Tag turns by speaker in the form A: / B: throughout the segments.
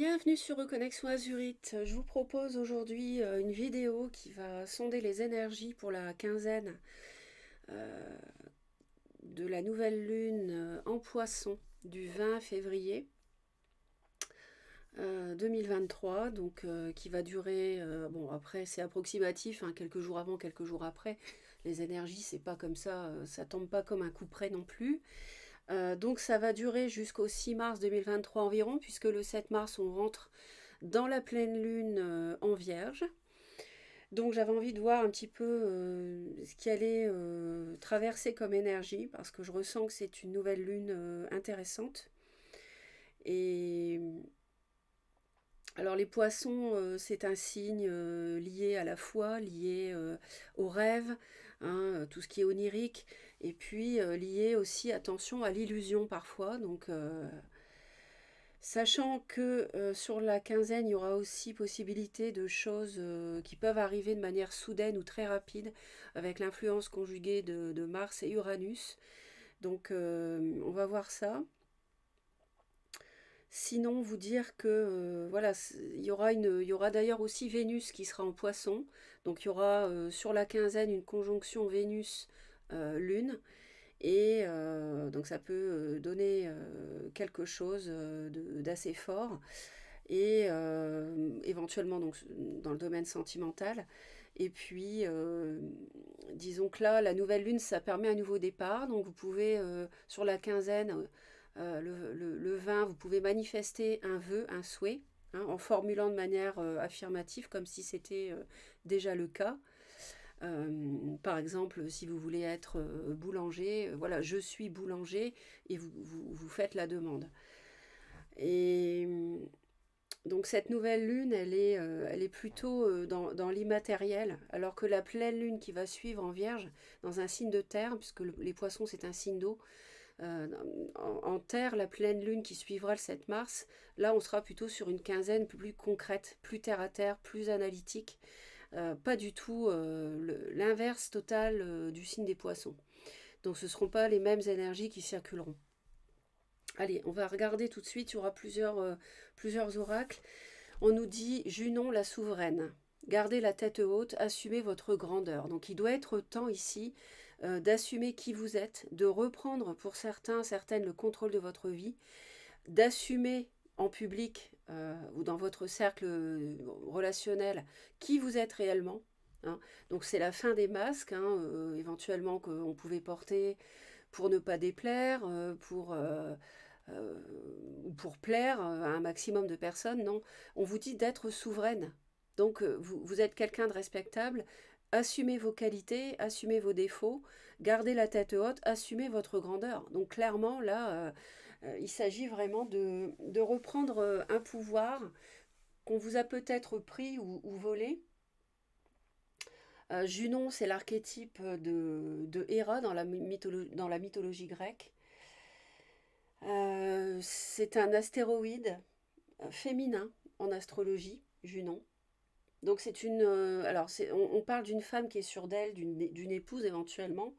A: Bienvenue sur Reconnexion Azurite. Je vous propose aujourd'hui une vidéo qui va sonder les énergies pour la quinzaine euh, de la nouvelle lune en Poisson du 20 février 2023, donc qui va durer, bon après c'est approximatif, hein, quelques jours avant, quelques jours après. Les énergies, c'est pas comme ça tombe pas comme un coup près non plus. Donc ça va durer jusqu'au 6 mars 2023 environ, puisque le 7 mars on rentre dans la pleine lune en Vierge. Donc j'avais envie de voir un petit peu ce qui allait traverser comme énergie, parce que je ressens que c'est une nouvelle lune intéressante. Et alors les poissons, c'est un signe lié à la foi, lié au rêve, hein, tout ce qui est onirique, et puis lié aussi, attention, à l'illusion parfois. Donc sachant que sur la quinzaine, il y aura aussi possibilité de choses qui peuvent arriver de manière soudaine ou très rapide, avec l'influence conjuguée de Mars et Uranus. Donc on va voir ça. Sinon, vous dire que voilà, il y aura d'ailleurs aussi Vénus qui sera en Poisson. Donc il y aura sur la quinzaine une conjonction Vénus-Lune. Et donc ça peut donner quelque chose d'assez fort. Et éventuellement donc, dans le domaine sentimental. Et puis, disons que là, la nouvelle lune, ça permet un nouveau départ. Donc vous pouvez, sur la quinzaine, le 20, vous pouvez manifester un vœu, un souhait, hein, en formulant de manière affirmative, comme si c'était déjà le cas. Par exemple, si vous voulez être boulanger, voilà, je suis boulanger, et vous faites la demande. Et donc cette nouvelle lune, elle est plutôt dans l'immatériel, alors que la pleine lune qui va suivre en Vierge, dans un signe de terre, puisque les poissons c'est un signe d'eau, euh, en terre, la pleine lune qui suivra le 7 mars, là on sera plutôt sur une quinzaine plus concrète, plus terre à terre, plus analytique, pas du tout l'inverse total du signe des poissons. Donc ce ne seront pas les mêmes énergies qui circuleront. Allez, on va regarder tout de suite, il y aura plusieurs oracles. On nous dit Junon la souveraine. Gardez la tête haute, assumez votre grandeur. Donc il doit être temps ici d'assumer qui vous êtes, de reprendre pour certains, certaines le contrôle de votre vie, d'assumer en public ou dans votre cercle relationnel qui vous êtes réellement. Hein. Donc c'est la fin des masques, hein, éventuellement qu'on pouvait porter pour ne pas déplaire, euh, pour plaire à un maximum de personnes. Non, on vous dit d'être souveraine. Donc vous êtes quelqu'un de respectable. Assumez vos qualités, assumez vos défauts, gardez la tête haute, assumez votre grandeur. Donc clairement, là, il s'agit vraiment de reprendre un pouvoir qu'on vous a peut-être pris ou volé. Junon, c'est l'archétype de Héra dans la mythologie grecque. C'est un astéroïde féminin en astrologie, Junon. Donc c'est une... alors on parle d'une femme qui est sûre d'elle, d'une épouse éventuellement.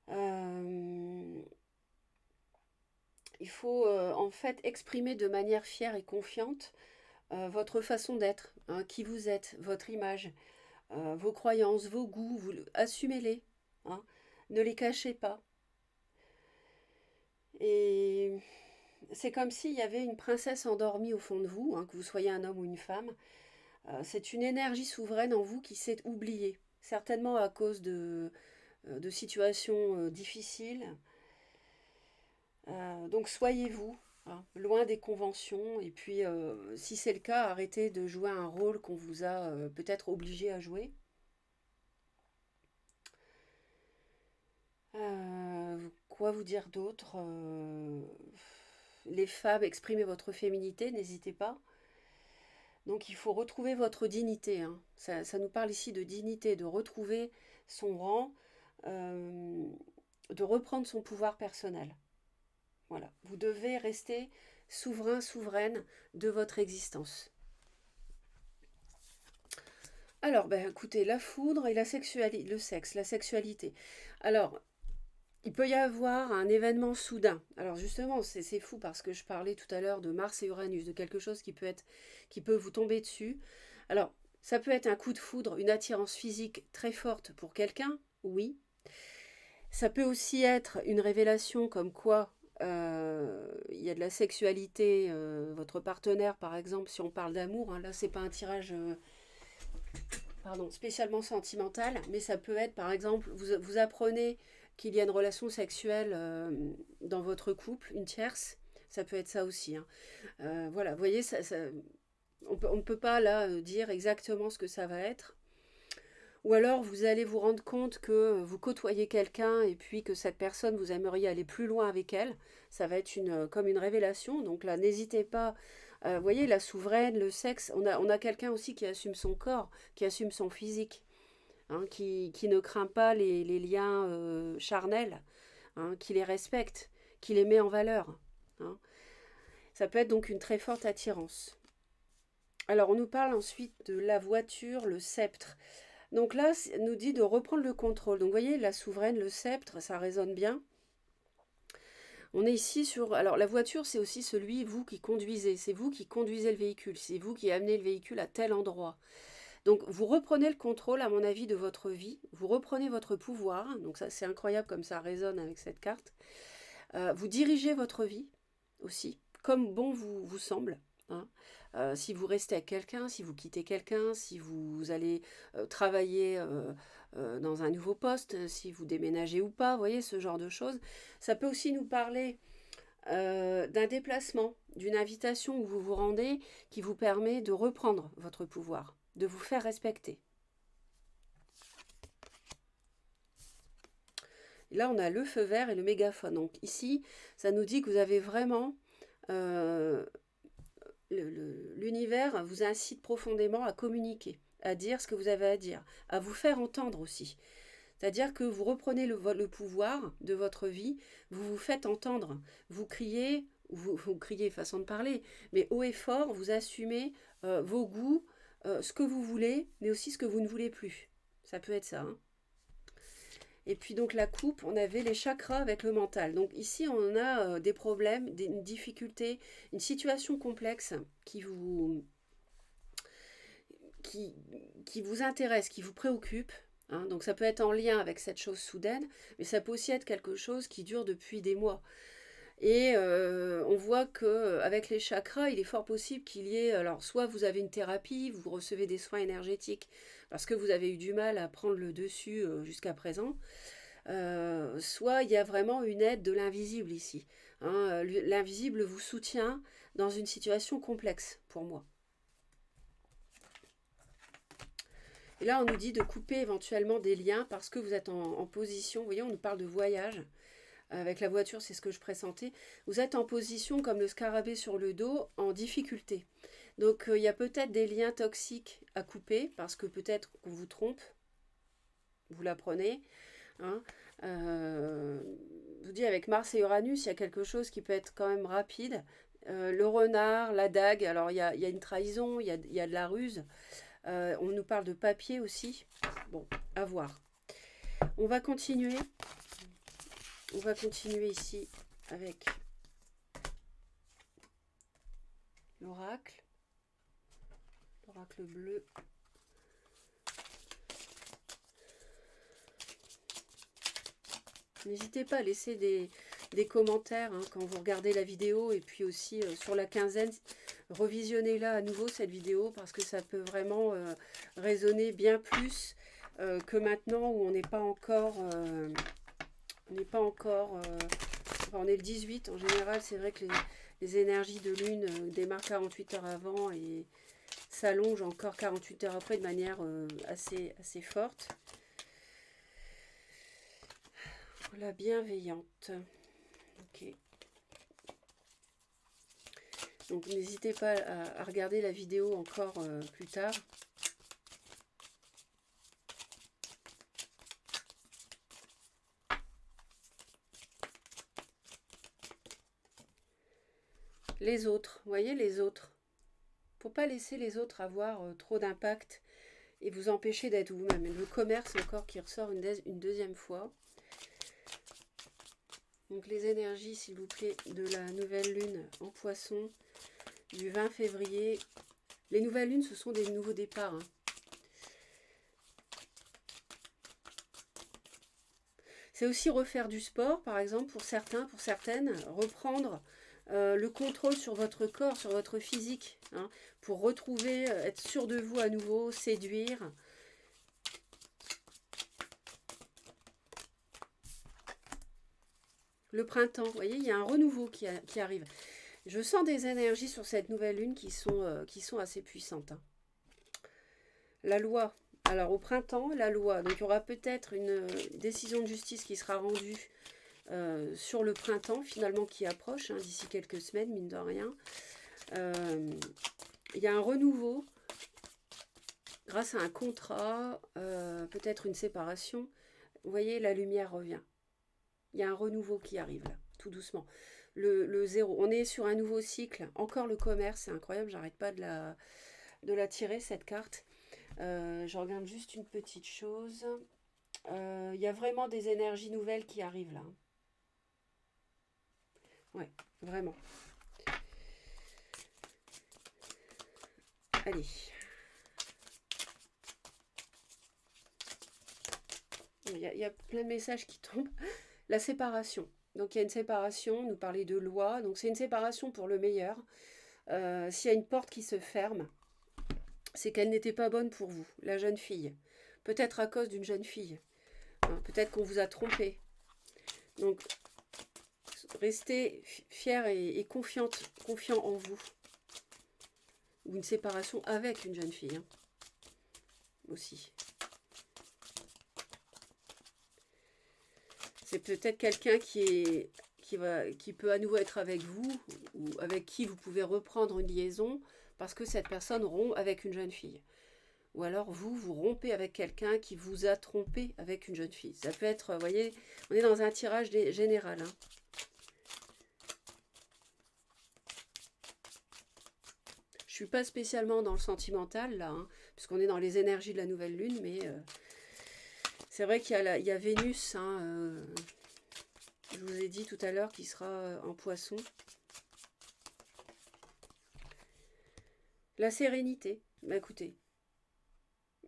A: Euh, il faut en fait exprimer de manière fière et confiante votre façon d'être, hein, qui vous êtes, votre image, vos croyances, vos goûts, assumez-les, hein, ne les cachez pas. Et c'est comme s'il y avait une princesse endormie au fond de vous, hein, que vous soyez un homme ou une femme. C'est une énergie souveraine en vous qui s'est oubliée, certainement à cause de situations difficiles. Donc soyez vous, hein, loin des conventions, et puis si c'est le cas, arrêtez de jouer un rôle qu'on vous a peut-être obligé à jouer. Quoi vous dire d'autre. Les femmes, exprimez votre féminité, n'hésitez pas. Donc il faut retrouver votre dignité, hein. Ça nous parle ici de dignité, de retrouver son rang, euh, de reprendre son pouvoir personnel. Voilà, vous devez rester souverain, souveraine de votre existence. Alors, ben, écoutez, la foudre et la sexualité, le sexe, la sexualité. Alors, il peut y avoir un événement soudain. Alors justement, c'est fou parce que je parlais tout à l'heure de Mars et Uranus, de quelque chose qui peut vous tomber dessus. Alors, ça peut être un coup de foudre, une attirance physique très forte pour quelqu'un, oui. Ça peut aussi être une révélation comme quoi il y a de la sexualité, votre partenaire par exemple, si on parle d'amour, hein, là c'est pas un tirage pardon, spécialement sentimental, mais ça peut être par exemple, vous apprenez qu'il y a une relation sexuelle dans votre couple, une tierce, ça peut être ça aussi, hein. Voilà, vous voyez, on ne peut pas là dire exactement ce que ça va être. Ou alors vous allez vous rendre compte que vous côtoyez quelqu'un et puis que cette personne, vous aimeriez aller plus loin avec elle. Ça va être comme une révélation. Donc là, n'hésitez pas. Vous voyez, la souveraine, le sexe, on a quelqu'un aussi qui assume son corps, qui assume son physique, hein, qui ne craint pas les liens charnels, hein, qui les respecte, qui les met en valeur, hein. Ça peut être donc une très forte attirance. Alors on nous parle ensuite de la voiture, le sceptre. Donc là, nous dit de reprendre le contrôle. Donc vous voyez, la souveraine, le sceptre, ça résonne bien. On est ici sur... Alors la voiture, c'est aussi vous qui conduisez. C'est vous qui conduisez le véhicule. C'est vous qui amenez le véhicule à tel endroit. Donc vous reprenez le contrôle, à mon avis, de votre vie. Vous reprenez votre pouvoir. Donc ça, c'est incroyable comme ça résonne avec cette carte. Vous dirigez votre vie aussi, comme bon vous semble, hein. Si vous restez avec quelqu'un, si vous quittez quelqu'un, si vous allez travailler dans un nouveau poste, si vous déménagez ou pas, vous voyez, ce genre de choses. Ça peut aussi nous parler d'un déplacement, d'une invitation où vous vous rendez qui vous permet de reprendre votre pouvoir, de vous faire respecter. Et là, on a le feu vert et le mégaphone. Donc ici, ça nous dit que vous avez vraiment... l'univers vous incite profondément à communiquer, à dire ce que vous avez à dire, à vous faire entendre aussi. C'est-à-dire que vous reprenez le pouvoir de votre vie, vous vous faites entendre, vous criez, vous criez façon de parler, mais haut et fort, vous assumez vos goûts, ce que vous voulez, mais aussi ce que vous ne voulez plus. Ça peut être ça, hein. Et puis donc la coupe, on avait les chakras avec le mental. Donc ici, on a des problèmes, une difficulté, une situation complexe qui, qui vous intéresse, qui vous préoccupe, hein. Donc ça peut être en lien avec cette chose soudaine, mais ça peut aussi être quelque chose qui dure depuis des mois. Et on voit que avec les chakras, il est fort possible qu'il y ait, alors soit vous avez une thérapie, vous recevez des soins énergétiques parce que vous avez eu du mal à prendre le dessus jusqu'à présent, soit il y a vraiment une aide de l'invisible ici, hein. L'invisible vous soutient dans une situation complexe pour moi. Et là, on nous dit de couper éventuellement des liens parce que vous êtes en position, vous voyez, on nous parle de voyage. Avec la voiture, c'est ce que je pressentais. Vous êtes en position comme le scarabée sur le dos, en difficulté. Donc il y a peut-être des liens toxiques à couper parce que peut-être qu'on vous trompe, vous l'apprenez, hein. Je vous dis, avec Mars et Uranus, il y a quelque chose qui peut être quand même rapide. Le renard, la dague, alors il y a une trahison, il y a de la ruse. On nous parle de papier aussi. Bon, à voir. On va continuer. On va continuer ici avec l'oracle bleu. N'hésitez pas à laisser des commentaires hein, quand vous regardez la vidéo et puis aussi sur la quinzaine, revisionnez-la à nouveau cette vidéo parce que ça peut vraiment résonner bien plus que maintenant où on n'est pas encore... enfin, on est le 18, en général c'est vrai que les énergies de lune démarrent 48 heures avant et s'allongent encore 48 heures après de manière assez forte. La bienveillante. Ok. Donc n'hésitez pas à regarder la vidéo encore plus tard. Les autres, vous voyez les autres. Faut pas laisser les autres avoir trop d'impact et vous empêcher d'être vous-même. Le commerce encore qui ressort une deuxième fois. Donc les énergies, s'il vous plaît, de la nouvelle lune en poisson du 20 février. Les nouvelles lunes, ce sont des nouveaux départs, hein. C'est aussi refaire du sport, par exemple, pour certains, pour certaines, reprendre le contrôle sur votre corps, sur votre physique, hein, pour retrouver, être sûr de vous à nouveau, séduire. Le printemps, vous voyez, il y a un renouveau qui arrive. Je sens des énergies sur cette nouvelle lune qui sont assez puissantes, hein. La loi. Alors au printemps, la loi. Donc il y aura peut-être une décision de justice qui sera rendue sur le printemps, finalement qui approche, hein, d'ici quelques semaines, mine de rien. Il y a un renouveau grâce à un contrat, peut-être une séparation. Vous voyez, la lumière revient. Il y a un renouveau qui arrive là, tout doucement. Le zéro, on est sur un nouveau cycle. Encore le commerce, c'est incroyable, j'arrête pas de la tirer cette carte. Je regarde juste une petite chose. Il y a vraiment des énergies nouvelles qui arrivent là. Ouais, vraiment. Allez. Il y a plein de messages qui tombent. La séparation. Donc il y a une séparation, nous parlait de loi. Donc c'est une séparation pour le meilleur. S'il y a une porte qui se ferme, c'est qu'elle n'était pas bonne pour vous, la jeune fille. Peut-être à cause d'une jeune fille. Hein, peut-être qu'on vous a trompé. Donc restez fière et confiant en vous. Ou une séparation avec une jeune fille, hein, aussi. C'est peut-être quelqu'un qui peut à nouveau être avec vous, ou avec qui vous pouvez reprendre une liaison, parce que cette personne rompt avec une jeune fille. Ou alors vous rompez avec quelqu'un qui vous a trompé avec une jeune fille. Ça peut être, vous voyez, on est dans un tirage général, hein. Je suis pas spécialement dans le sentimental là, hein, puisqu'on est dans les énergies de la nouvelle lune, mais c'est vrai qu'il y a Vénus, hein, je vous ai dit tout à l'heure, qui sera en poisson. La sérénité, bah écoutez,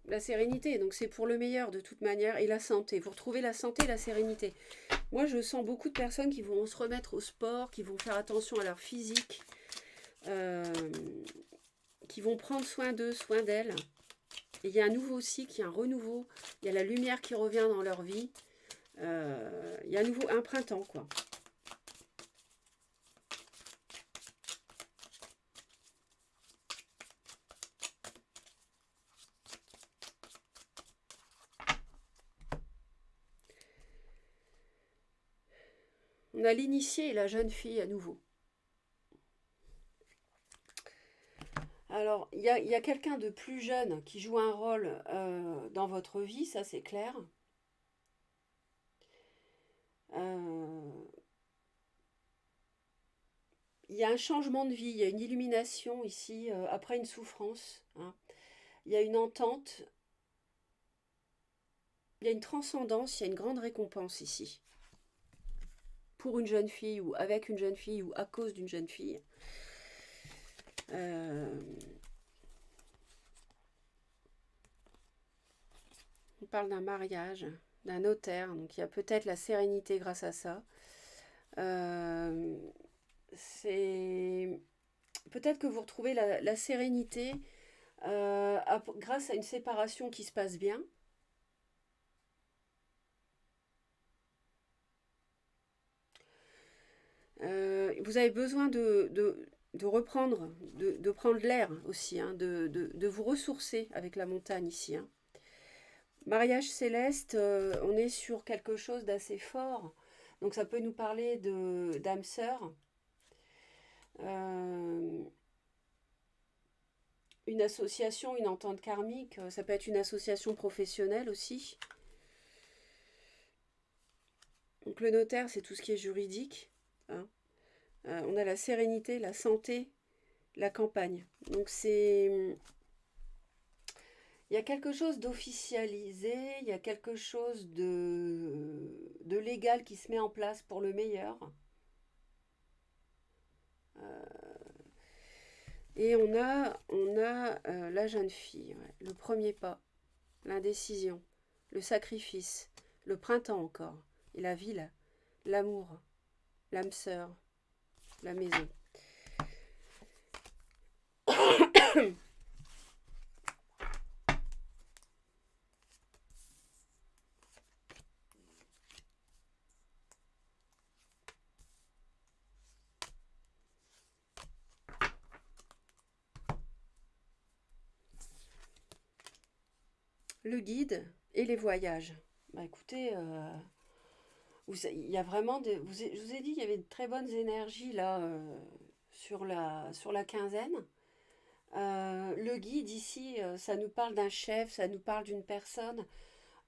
A: la sérénité, donc c'est pour le meilleur de toute manière, et la santé. Vous retrouvez la santé et la sérénité. Moi, je sens beaucoup de personnes qui vont se remettre au sport, qui vont faire attention à leur physique, qui vont prendre soin d'eux, soin d'elles. Et il y a un nouveau cycle, il y a un renouveau, il y a la lumière qui revient dans leur vie. Il y a un printemps, quoi. On a l'initié et la jeune fille à nouveau. Alors, il y a quelqu'un de plus jeune qui joue un rôle dans votre vie, ça c'est clair. Il y a un changement de vie, il y a une illumination ici, après une souffrance, hein. Il y a une entente, il y a une transcendance, il y a une grande récompense ici. Pour une jeune fille, ou avec une jeune fille, ou à cause d'une jeune fille. On parle d'un mariage, d'un notaire, donc il y a peut-être la sérénité grâce à ça. C'est peut-être que vous retrouvez la sérénité grâce à une séparation qui se passe bien. Vous avez besoin de reprendre, de prendre l'air aussi, hein, de vous ressourcer avec la montagne ici, hein. Mariage céleste, on est sur quelque chose d'assez fort. Donc ça peut nous parler d'âme sœur. Une association, une entente karmique, ça peut être une association professionnelle aussi. Donc le notaire, c'est tout ce qui est juridique, hein. On a la sérénité, la santé, la campagne. Donc c'est... Il y a quelque chose d'officialisé, il y a quelque chose de légal qui se met en place pour le meilleur. Et on a la jeune fille, ouais, le premier pas, l'indécision, le sacrifice, le printemps encore, et la ville, l'amour, l'âme sœur, la maison. Le guide et les voyages. Bah écoutez, il y a vraiment je vous ai dit, il y avait de très bonnes énergies là sur la quinzaine. Le guide ici, ça nous parle d'un chef, ça nous parle d'une personne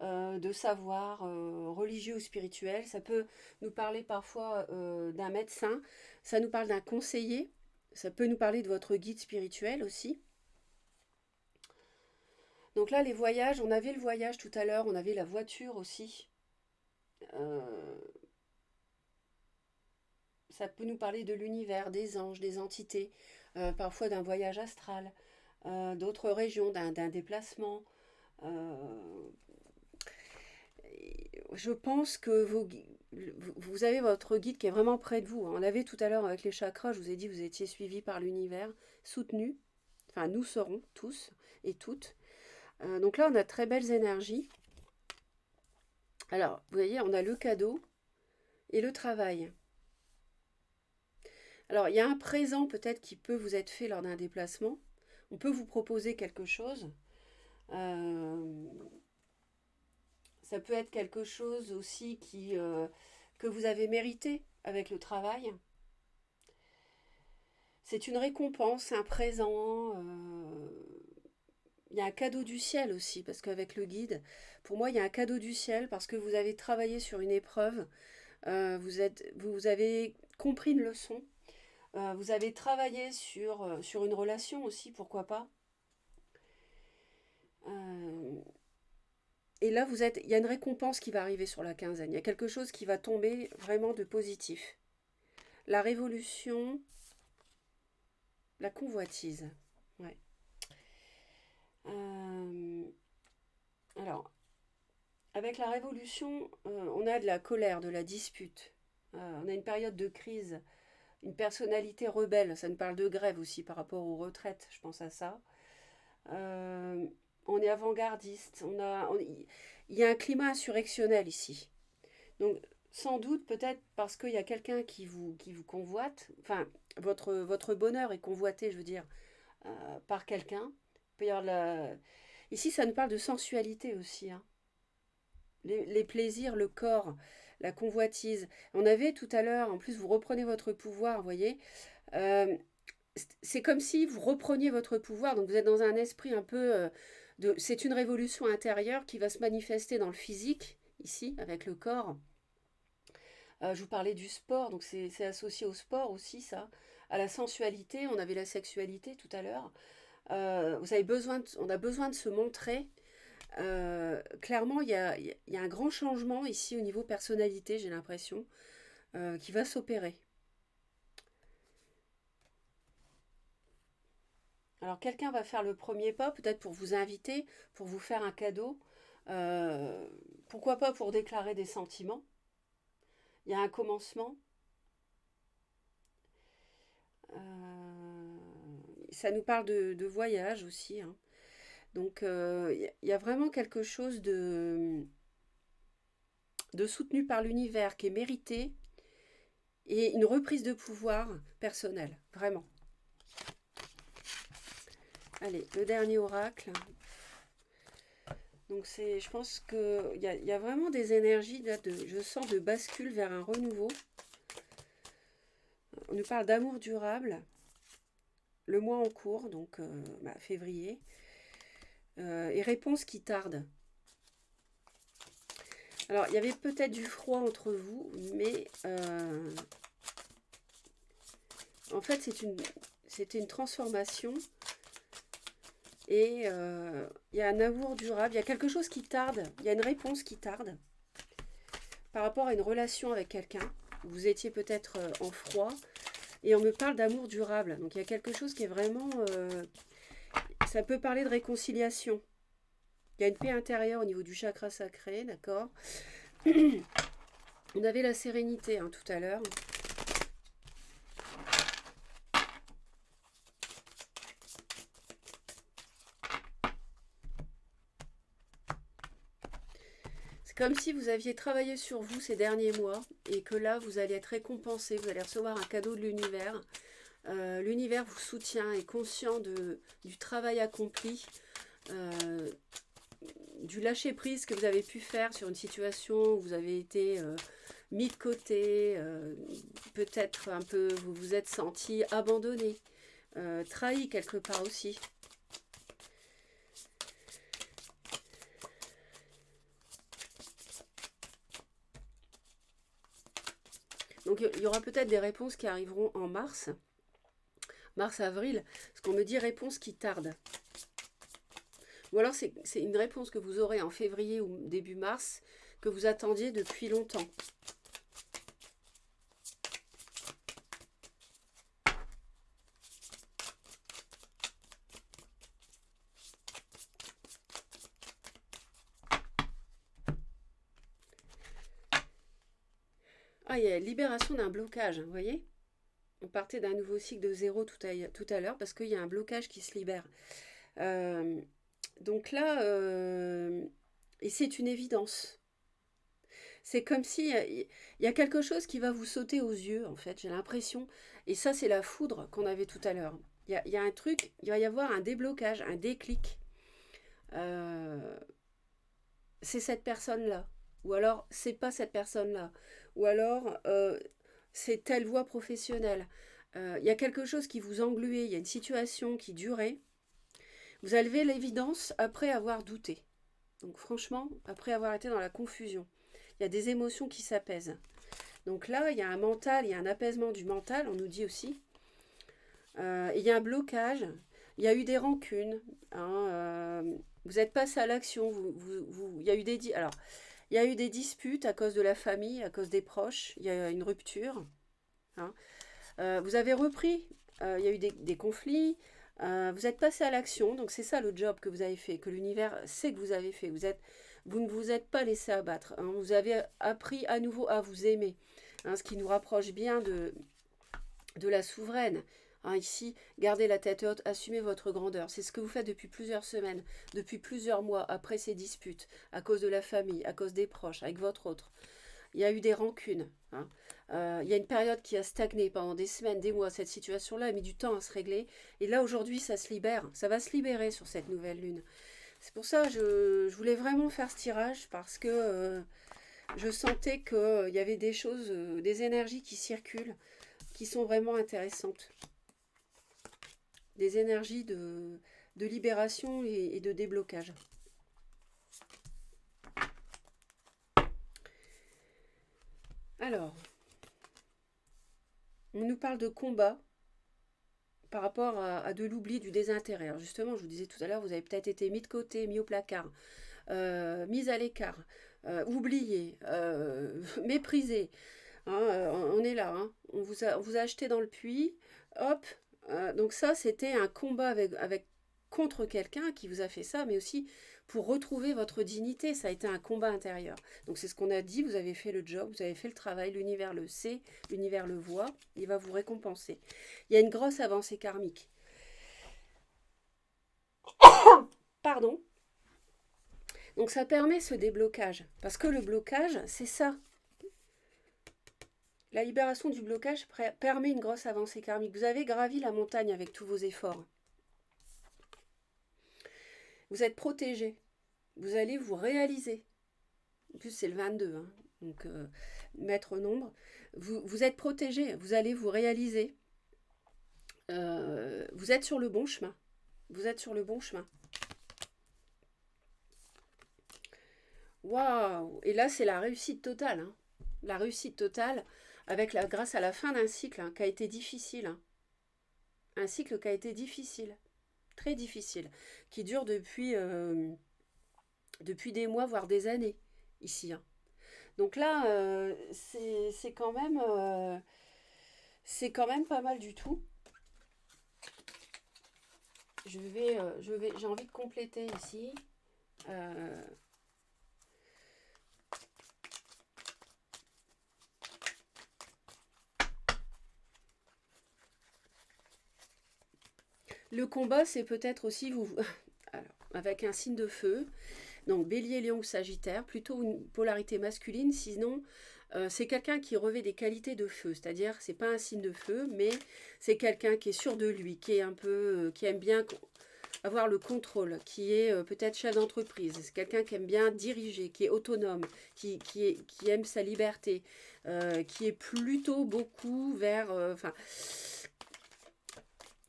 A: de savoir religieux ou spirituel. Ça peut nous parler parfois d'un médecin. Ça nous parle d'un conseiller. Ça peut nous parler de votre guide spirituel aussi. Donc là, les voyages, on avait le voyage tout à l'heure, on avait la voiture aussi. Euh, Ça peut nous parler de l'univers, des anges, des entités, parfois d'un voyage astral, d'autres régions, d'un déplacement. Euh, je pense que vous avez votre guide qui est vraiment près de vous. On avait tout à l'heure avec les chakras, je vous ai dit, vous étiez suivi par l'univers, soutenu. Enfin, nous serons tous et toutes. Donc là, on a de très belles énergies. Alors, vous voyez, on a le cadeau et le travail. Alors, il y a un présent peut-être qui peut vous être fait lors d'un déplacement. On peut vous proposer quelque chose. Euh, Ça peut être quelque chose aussi que vous avez mérité avec le travail. C'est une récompense, un présent. Il y a un cadeau du ciel aussi, parce qu'avec le guide, pour moi, il y a un cadeau du ciel parce que vous avez travaillé sur une épreuve, vous avez compris une leçon, vous avez travaillé sur une relation aussi, pourquoi pas. Euh, et là, il y a une récompense qui va arriver sur la quinzaine. Il y a quelque chose qui va tomber vraiment de positif. La révolution, la convoitise. Ouais. Euh, alors, avec la révolution, on a de la colère, de la dispute. On a une période de crise, une personnalité rebelle. Ça nous parle de grève aussi par rapport aux retraites, je pense à ça. Euh, on est avant-gardiste. Il y a un climat insurrectionnel ici. Donc, sans doute, peut-être parce qu'il y a quelqu'un qui vous convoite, enfin, votre bonheur est convoité, je veux dire, par quelqu'un. Il peut y avoir Ici, ça nous parle de sensualité aussi, hein. Les plaisirs, le corps, la convoitise. On avait tout à l'heure, en plus, vous reprenez votre pouvoir, vous voyez. Euh, c'est comme si vous repreniez votre pouvoir, donc vous êtes dans un esprit un peu c'est une révolution intérieure qui va se manifester dans le physique, ici, avec le corps. Je vous parlais du sport, donc c'est associé au sport aussi, ça. À la sensualité, on avait la sexualité tout à l'heure. On a besoin de se montrer. Clairement, il y a un grand changement ici au niveau personnalité, j'ai l'impression, qui va s'opérer. Alors, quelqu'un va faire le premier pas, peut-être pour vous inviter, pour vous faire un cadeau. Euh, Pourquoi pas pour déclarer des sentiments. Il y a un commencement. Ça nous parle de voyage aussi, hein. Donc, il y a vraiment quelque chose de soutenu par l'univers qui est mérité et une reprise de pouvoir personnel, vraiment. Allez, le dernier oracle. Donc je pense qu'il y a vraiment des énergies là, je sens de bascule vers un renouveau. On nous parle d'amour durable, le mois en cours, donc février, et réponse qui tarde. Alors, il y avait peut-être du froid entre vous, mais en fait, c'était une transformation. Et il y a un amour durable, il y a quelque chose qui tarde, il y a une réponse qui tarde. par rapport à une relation avec quelqu'un. Vous étiez peut-être en froid. Et on me parle d'amour durable. Donc il y a quelque chose qui est vraiment... ça peut parler de réconciliation. Il y a une paix intérieure au niveau du chakra sacré, d'accord. On avait la sérénité hein, tout à l'heure. C'est comme si vous aviez travaillé sur vous ces derniers mois et que là, vous allez être récompensé, vous allez recevoir un cadeau de l'univers. L'univers vous soutient, est conscient du travail accompli, du lâcher-prise que vous avez pu faire sur une situation où vous avez été mis de côté, peut-être un peu, vous vous êtes senti abandonné, trahi quelque part aussi. Donc il y aura peut-être des réponses qui arriveront en mars, avril, parce qu'on me dit réponse qui tarde. Ou alors c'est une réponse que vous aurez en février ou début mars, que vous attendiez depuis longtemps. Ah, il y a libération d'un blocage, vous voyez? On partait d'un nouveau cycle de zéro tout à l'heure parce qu'il y a un blocage qui se libère. Donc là, et c'est une évidence. C'est comme si il y a quelque chose qui va vous sauter aux yeux, en fait, j'ai l'impression. Et ça, c'est la foudre qu'on avait tout à l'heure. Il y a un truc, il va y avoir un déblocage, un déclic. Euh, c'est cette personne-là. Ou alors, c'est pas cette personne-là. Ou alors, c'est telle voie professionnelle. Il y a quelque chose qui vous engluait, il y a une situation qui durait. Vous avez levé l'évidence après avoir douté. Donc franchement, après avoir été dans la confusion. Il y a des émotions qui s'apaisent. Donc là, il y a un mental, il y a un apaisement du mental, on nous dit aussi. Il y a un blocage, il y a eu des rancunes. Hein, vous êtes passé à l'action. Il y a eu alors, il y a eu des disputes à cause de la famille, à cause des proches. Il y a une rupture. Hein. Vous avez repris. Il y a eu des conflits. Vous êtes passé à l'action. Donc c'est ça le job que vous avez fait, que l'univers sait que vous avez fait. Vous ne vous êtes pas laissé abattre. Hein. Vous avez appris à nouveau à vous aimer. Hein, ce qui nous rapproche bien de la souveraine. Hein, ici, gardez la tête haute, assumez votre grandeur. C'est ce que vous faites depuis plusieurs semaines, depuis plusieurs mois, après ces disputes, à cause de la famille, à cause des proches, avec votre autre. Il y a eu des rancunes. Hein. Il y a une période qui a stagné pendant des semaines, des mois. Cette situation-là a mis du temps à se régler. Et là, aujourd'hui, ça se libère. Ça va se libérer sur cette nouvelle lune. C'est pour ça que je voulais vraiment faire ce tirage parce que je sentais qu'il y avait des choses, des énergies qui circulent, qui sont vraiment intéressantes. Des énergies de libération et de déblocage. Alors, on nous parle de combat par rapport à de l'oubli, du désintérêt. Alors justement, je vous disais tout à l'heure, vous avez peut-être été mis de côté, mis au placard, mis à l'écart, oublié, méprisé. Hein, on est là, hein. On vous a acheté dans le puits, hop. Donc ça, c'était un combat contre quelqu'un qui vous a fait ça, mais aussi pour retrouver votre dignité. Ça a été un combat intérieur. Donc c'est ce qu'on a dit, vous avez fait le job, vous avez fait le travail, l'univers le sait, l'univers le voit, il va vous récompenser. Il y a une grosse avancée karmique. Pardon. Donc ça permet ce déblocage. Parce que le blocage, c'est ça. La libération du blocage permet une grosse avancée karmique. Vous avez gravi la montagne avec tous vos efforts. Vous êtes protégé. Vous allez vous réaliser. En plus, c'est le 22, hein, donc maître nombre. Vous êtes protégé. Vous allez vous réaliser. Vous êtes sur le bon chemin. Vous êtes sur le bon chemin. Waouh! Et là, c'est la réussite totale. Hein. La réussite totale grâce à la fin d'un cycle hein, qui a été difficile. Hein. Un cycle qui a été difficile. Très difficile. Qui dure depuis des mois, voire des années, ici. Hein. Donc là, c'est quand même pas mal du tout. J'ai envie de compléter ici. Euh, le combat, c'est peut-être aussi vous, alors, avec un signe de feu. Donc Bélier, Lion ou Sagittaire, plutôt une polarité masculine, sinon c'est quelqu'un qui revêt des qualités de feu, c'est-à-dire c'est pas un signe de feu, mais c'est quelqu'un qui est sûr de lui, qui est un peu, qui aime bien avoir le contrôle, qui est peut-être chef d'entreprise, c'est quelqu'un qui aime bien diriger, qui est autonome, qui aime sa liberté, qui est plutôt beaucoup vers, enfin,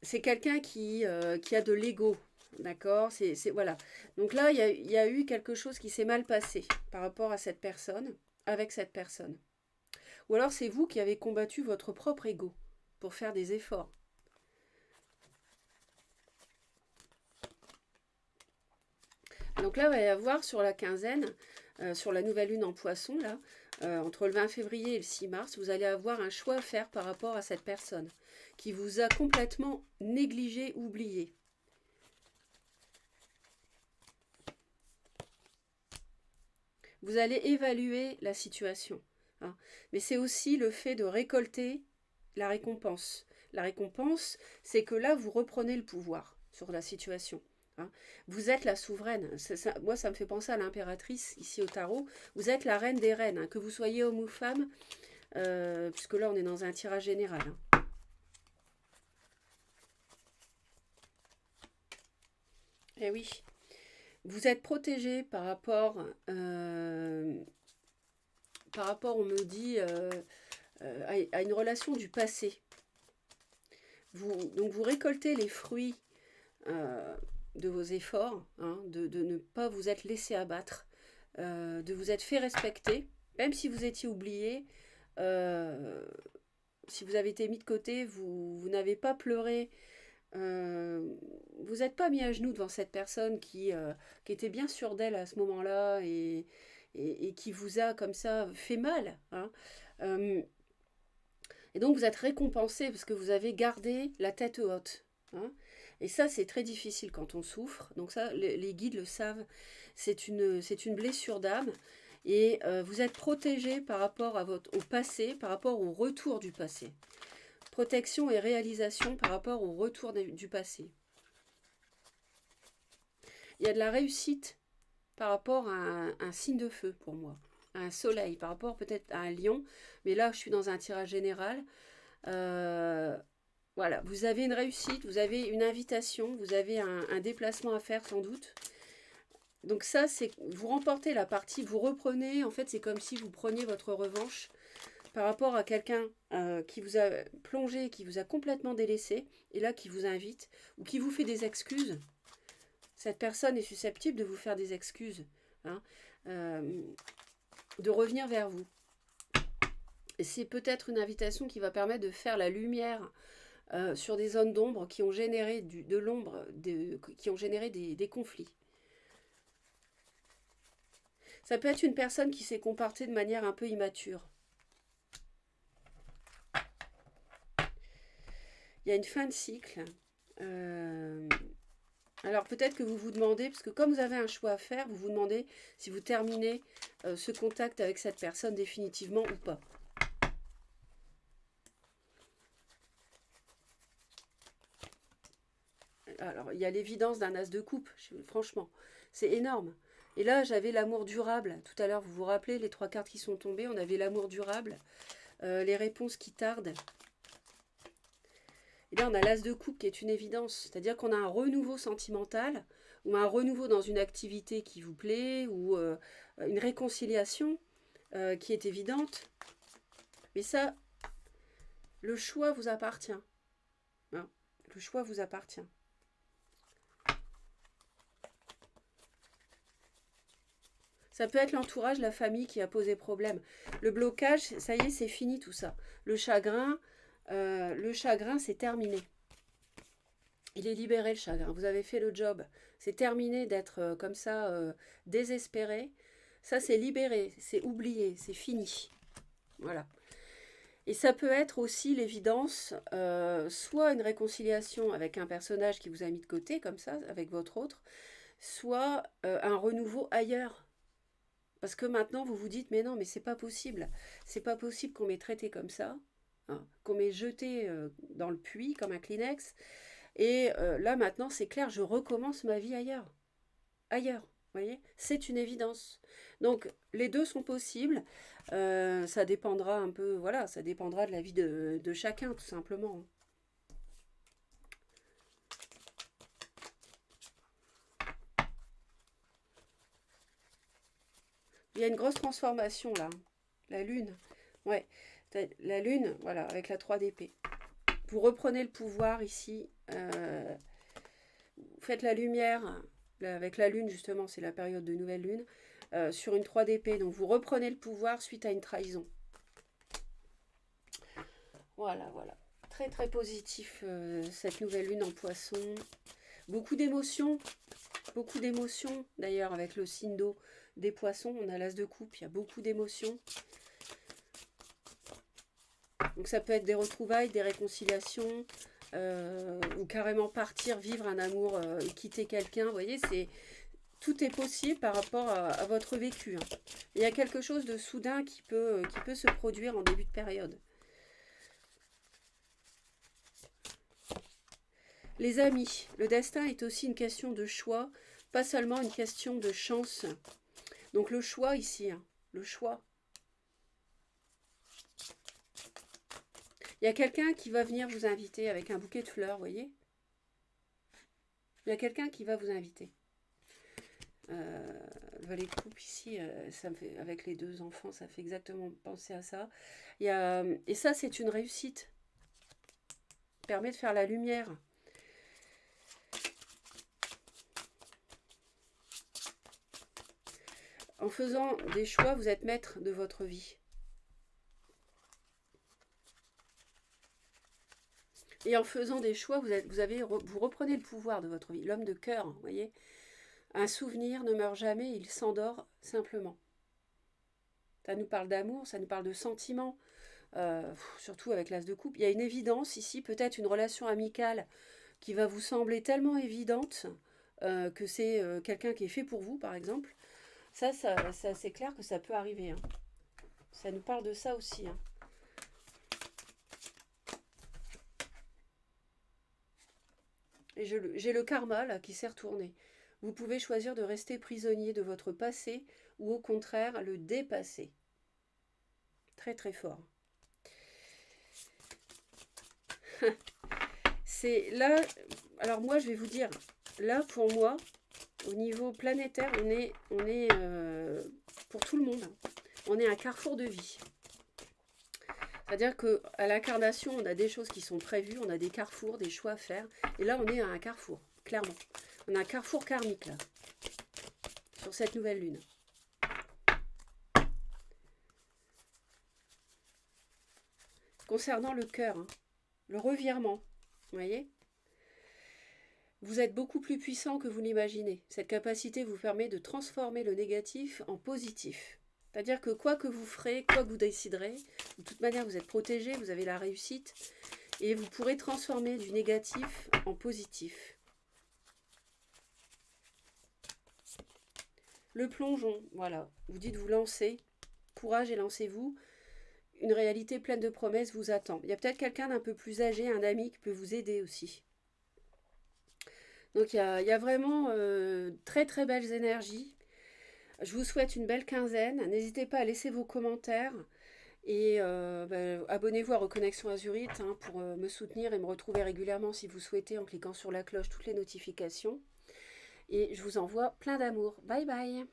A: c'est quelqu'un qui a de l'ego. D'accord, voilà. Donc là, il y a eu quelque chose qui s'est mal passé par rapport à cette personne, avec cette personne. Ou alors c'est vous qui avez combattu votre propre ego pour faire des efforts. Donc là, il va y avoir sur la quinzaine, sur la nouvelle lune en poisson, là, entre le 20 février et le 6 mars, vous allez avoir un choix à faire par rapport à cette personne qui vous a complètement négligé, oublié. Vous allez évaluer la situation. Hein. Mais c'est aussi le fait de récolter la récompense. La récompense, c'est que là, vous reprenez le pouvoir sur la situation. Hein. Vous êtes la souveraine. Moi, ça me fait penser à l'impératrice ici au tarot. Vous êtes la reine des reines, hein, que vous soyez homme ou femme, puisque là, on est dans un tirage général. Hein. Eh oui, vous êtes protégé par rapport, on me dit, à une relation du passé. Donc vous récoltez les fruits euh, de vos efforts, hein, de ne pas vous être laissé abattre, de vous être fait respecter, même si vous étiez oublié, euh, si vous avez été mis de côté, vous n'avez pas pleuré, vous n'êtes pas mis à genoux devant cette personne qui était bien sûre d'elle à ce moment-là et qui vous a comme ça fait mal. Hein. Euh, et donc vous êtes récompensé parce que vous avez gardé la tête haute. Hein. Et ça, c'est très difficile quand on souffre. Donc ça, les guides le savent. C'est une blessure d'âme. Et vous êtes protégé par rapport au passé, par rapport au retour du passé. Protection et réalisation par rapport au retour du passé. Il y a de la réussite par rapport à un signe de feu pour moi. À un soleil, par rapport peut-être à un lion. Mais là, je suis dans un tirage général. Euh, voilà, vous avez une réussite, vous avez une invitation, vous avez un déplacement à faire sans doute. Donc ça, c'est vous remportez la partie, vous reprenez, en fait c'est comme si vous preniez votre revanche par rapport à quelqu'un qui vous a plongé, qui vous a complètement délaissé, et là qui vous invite, ou qui vous fait des excuses. Cette personne est susceptible de vous faire des excuses, hein, euh, de revenir vers vous. Et c'est peut-être une invitation qui va permettre de faire la lumière sur des zones d'ombre qui ont généré de l'ombre, qui ont généré des conflits. Ça peut être une personne qui s'est comportée de manière un peu immature. Il y a une fin de cycle. Alors peut-être que vous vous demandez, parce que comme vous avez un choix à faire, vous vous demandez si vous terminez ce contact avec cette personne définitivement ou pas. Alors, il y a l'évidence d'un as de coupe, franchement, c'est énorme. Et là, j'avais l'amour durable. Tout à l'heure, vous vous rappelez, les 3 cartes qui sont tombées, on avait l'amour durable, les réponses qui tardent. Et là, on a l'as de coupe qui est une évidence. C'est-à-dire qu'on a un renouveau sentimental, ou un renouveau dans une activité qui vous plaît, ou une réconciliation qui est évidente. Mais ça, le choix vous appartient. Hein. Le choix vous appartient. Ça peut être l'entourage, la famille qui a posé problème. Le blocage, ça y est, c'est fini tout ça. Le chagrin, c'est terminé. Il est libéré le chagrin. Vous avez fait le job. C'est terminé d'être comme ça désespéré. Ça, c'est libéré, c'est oublié, c'est fini. Voilà. Et ça peut être aussi l'évidence, soit une réconciliation avec un personnage qui vous a mis de côté, comme ça, avec votre autre, soit un renouveau ailleurs. Parce que maintenant, vous vous dites, mais non, mais c'est pas possible. C'est pas possible qu'on m'ait traité comme ça, hein, qu'on m'ait jeté dans le puits comme un Kleenex. Et là, maintenant, c'est clair, je recommence ma vie ailleurs. Ailleurs, vous voyez, c'est une évidence. Donc, les deux sont possibles. Ça dépendra un peu, voilà, ça dépendra de la vie de chacun, tout simplement. Il y a une grosse transformation là. La lune. Ouais. La lune, voilà, avec la 3 d'épée. Vous reprenez le pouvoir ici. Vous faites la lumière. Là, avec la lune, justement, c'est la période de nouvelle lune. Sur une 3 d'épée. Donc vous reprenez le pouvoir suite à une trahison. Voilà, voilà. Très très positif cette nouvelle lune en poisson. Beaucoup d'émotions. Beaucoup d'émotions. D'ailleurs, avec le signe d'eau des poissons, on a l'as de coupe. Il y a beaucoup d'émotions. Donc ça peut être des retrouvailles, des réconciliations, ou carrément partir, vivre un amour et quitter quelqu'un. Vous voyez, tout est possible par rapport à votre vécu. Hein. Il y a quelque chose de soudain qui peut se produire en début de période. Les amis, le destin est aussi une question de choix, pas seulement une question de chance. Donc le choix ici, hein, le choix. Il y a quelqu'un qui va venir vous inviter avec un bouquet de fleurs, vous voyez. Il y a quelqu'un qui va vous inviter. Le valet de coupe ici, ça me fait, avec les deux enfants, ça fait exactement penser à ça. Et ça, c'est une réussite. Ça permet de faire la lumière. En faisant des choix, vous êtes maître de votre vie. Et en faisant des choix, vous reprenez le pouvoir de votre vie. L'homme de cœur, vous voyez. Un souvenir ne meurt jamais, il s'endort simplement. Ça nous parle d'amour, ça nous parle de sentiments, surtout avec l'as de coupe. Il y a une évidence ici, peut-être une relation amicale qui va vous sembler tellement évidente que c'est quelqu'un qui est fait pour vous, par exemple. Ça c'est clair que ça peut arriver. Hein. Ça nous parle de ça aussi. Hein. Et j'ai le karma là qui s'est retourné. Vous pouvez choisir de rester prisonnier de votre passé ou au contraire le dépasser. Très très fort. C'est là, alors moi je vais vous dire, là pour moi, au niveau planétaire, on est pour tout le monde, on est un carrefour de vie. C'est-à-dire qu'à l'incarnation, on a des choses qui sont prévues, on a des carrefours, des choix à faire. Et là, on est à un carrefour, clairement. On a un carrefour karmique, là, sur cette nouvelle lune. Concernant le cœur, hein, le revirement, vous voyez ? Vous êtes beaucoup plus puissant que vous l'imaginez. Cette capacité vous permet de transformer le négatif en positif. C'est-à-dire que quoi que vous ferez, quoi que vous déciderez, de toute manière vous êtes protégé, vous avez la réussite et vous pourrez transformer du négatif en positif. Le plongeon, voilà, vous dites vous lancez, courage et lancez-vous. Une réalité pleine de promesses vous attend. Il y a peut-être quelqu'un d'un peu plus âgé, un ami qui peut vous aider aussi. Donc il y a vraiment très très belles énergies. Je vous souhaite une belle quinzaine. N'hésitez pas à laisser vos commentaires. Et abonnez-vous à Reconnexion Azurite hein, pour me soutenir et me retrouver régulièrement si vous souhaitez en cliquant sur la cloche toutes les notifications. Et je vous envoie plein d'amour. Bye bye.